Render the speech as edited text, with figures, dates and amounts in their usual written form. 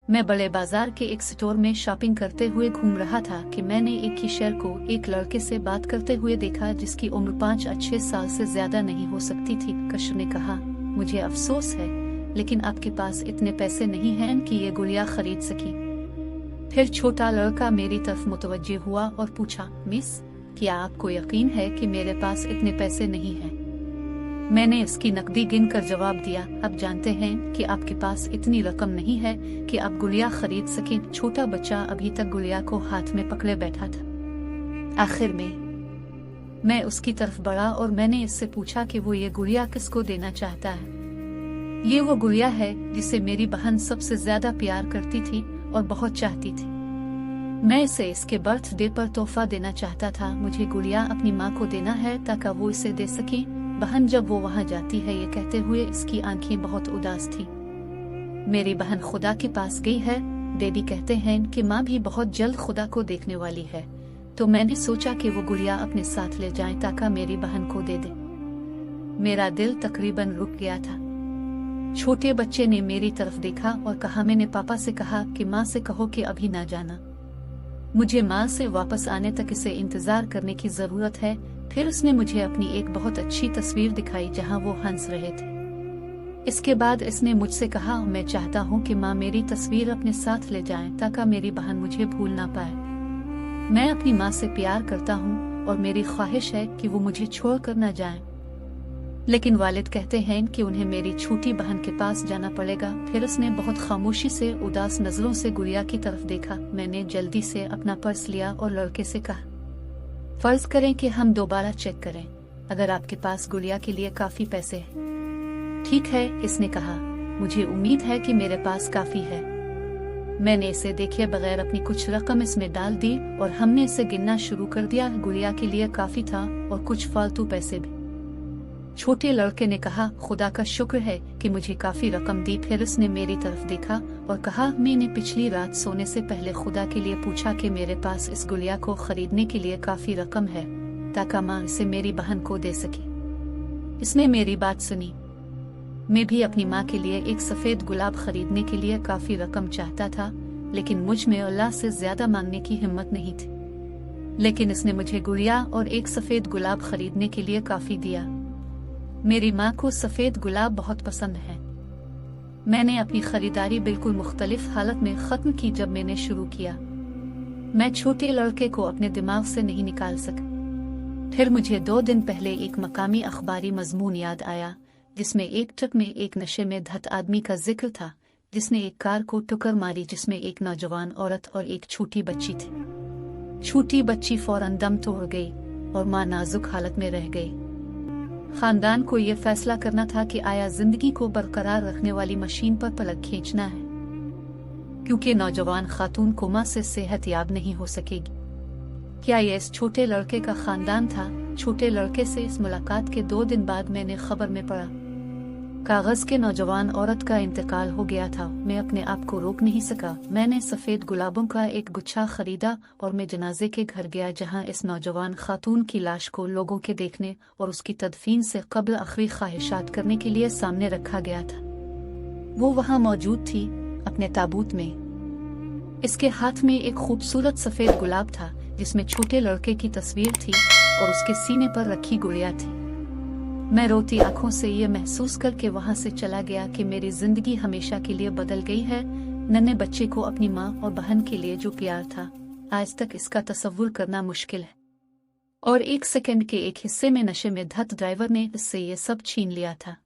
मैं बड़े बाजार के एक स्टोर में शॉपिंग करते हुए घूम रहा था कि मैंने एक ही शहर को एक लड़के से बात करते हुए देखा जिसकी उम्र 5 या 6 साल से ज्यादा नहीं हो सकती थी। कश ने कहा, मुझे अफसोस है लेकिन आपके पास इतने पैसे नहीं हैं कि ये गुड़िया खरीद सकी। फिर छोटा लड़का मेरी तरफ मुतवज्जे हुआ और पूछा, मिस, क्या आपको यकीन है कि मेरे पास इतने पैसे नहीं हैं? मैंने इसकी नकदी गिनकर जवाब दिया, अब जानते हैं कि आपके पास इतनी रकम नहीं है कि आप गुड़िया खरीद सकें। छोटा बच्चा अभी तक गुड़िया को हाथ में पकड़े बैठा था। आखिर में मैं उसकी तरफ बढ़ा और मैंने इससे पूछा कि वो ये गुड़िया किसको देना चाहता है। ये वो गुड़िया है जिसे मेरी बहन सबसे ज्यादा प्यार करती थी और बहुत चाहती थी। मैं इसे इसके बर्थडे पर तोहफा देना चाहता था। मुझे गुड़िया अपनी माँ को देना है ताकि वो इसे दे सके। बहन जब वो वहाँ जाती है, ये कहते हुए इसकी आंखें बहुत उदास थी। मेरी बहन खुदा के पास गई है। डैडी कहते हैं कि माँ भी बहुत जल्द खुदा को देखने वाली है, तो मैंने सोचा कि वो गुड़िया अपने साथ ले जाएं ताकि मेरी बहन को दे दे। मेरा दिल तकरीबन रुक गया था। छोटे बच्चे ने मेरी तरफ देखा और कहा, मैंने पापा से कहा कि माँ से कहो कि अभी ना जाना। मुझे माँ से वापस आने तक इसे इंतजार करने की जरूरत है। फिर उसने मुझे अपनी एक बहुत अच्छी तस्वीर दिखाई जहाँ वो हंस रहे थे। इसके बाद इसने मुझसे कहा, मैं चाहता हूँ कि माँ मेरी तस्वीर अपने साथ ले जाएं ताकि मेरी बहन मुझे भूल ना पाए। मैं अपनी माँ से प्यार करता हूँ और मेरी ख्वाहिश है कि वो मुझे छोड़कर न जाएं। लेकिन वालिद कहते हैं कि उन्हें मेरी छोटी बहन के पास जाना पड़ेगा। फिर उसने बहुत खामोशी से उदास नजरों से गुड़िया की तरफ देखा। मैंने जल्दी से अपना पर्स लिया और लड़के से कहा, फर्ज करें कि हम दोबारा चेक करें, अगर आपके पास गुड़िया के लिए काफी पैसे हैं। ठीक है, इसने कहा, मुझे उम्मीद है कि मेरे पास काफी है। मैंने इसे देखे बगैर अपनी कुछ रकम इसमें डाल दी और हमने इसे गिनना शुरू कर दिया। गुड़िया के लिए काफी था और कुछ फालतू पैसे भी। छोटे लड़के ने कहा, खुदा का शुक्र है कि मुझे काफी रकम दी। फिर उसने मेरी तरफ देखा और कहा, मैंने पिछली रात सोने से पहले खुदा के लिए पूछा कि मेरे पास इस गुड़िया को खरीदने के लिए काफी रकम है ताकि माँ इसे मेरी बहन को दे सके। इसने मेरी बात सुनी। मैं भी अपनी माँ के लिए एक सफेद गुलाब खरीदने के लिए काफी रकम चाहता था, लेकिन मुझ में अल्लाह से ज्यादा मांगने की हिम्मत नहीं थी। लेकिन इसने मुझे गुड़िया और एक सफेद गुलाब खरीदने के लिए काफी दिया। मेरी माँ को सफेद गुलाब बहुत पसंद है। मैंने अपनी खरीदारी बिल्कुल मुख्तलिफ हालत में खत्म की जब मैंने शुरू किया। मैं छोटे लड़के को अपने दिमाग से नहीं निकाल सका। फिर मुझे 2 दिन पहले एक मकामी अखबारी मजमून याद आया जिसमें एक ट्रक में एक नशे में धत आदमी का जिक्र था जिसने एक कार को टक्कर मारी जिसमें एक नौजवान औरत और एक छोटी बच्ची थी। छोटी बच्ची फौरन दम तोड़ गई और माँ नाजुक हालत में रह गई। खानदान को यह फैसला करना था कि आया जिंदगी को बरकरार रखने वाली मशीन पर पलक खींचना है, क्योंकि नौजवान खातून कोमा से सेहतयाब नहीं हो सकेगी। क्या यह इस छोटे लड़के का खानदान था? छोटे लड़के से इस मुलाकात के 2 दिन बाद मैंने खबर में पढ़ा, कागज के नौजवान औरत का इंतकाल हो गया था। मैं अपने आप को रोक नहीं सका। मैंने सफेद गुलाबों का एक गुच्छा खरीदा और मैं जनाजे के घर गया जहां इस नौजवान खातून की लाश को लोगों के देखने और उसकी तदफीन से कब्ल आखिरी ख्वाहिशात करने के लिए सामने रखा गया था। वो वहां मौजूद थी अपने ताबूत में। इसके हाथ में एक खूबसूरत सफेद गुलाब था जिसमें छोटे लड़के की तस्वीर थी और उसके सीने पर रखी गुड़िया थी। मैं रोती आंखों से ये महसूस करके वहां से चला गया कि मेरी जिंदगी हमेशा के लिए बदल गई है। नन्हे बच्चे को अपनी माँ और बहन के लिए जो प्यार था, आज तक इसका तसव्वुर करना मुश्किल है। और 1 सेकंड के एक हिस्से में नशे में धत ड्राइवर ने इससे ये सब छीन लिया था।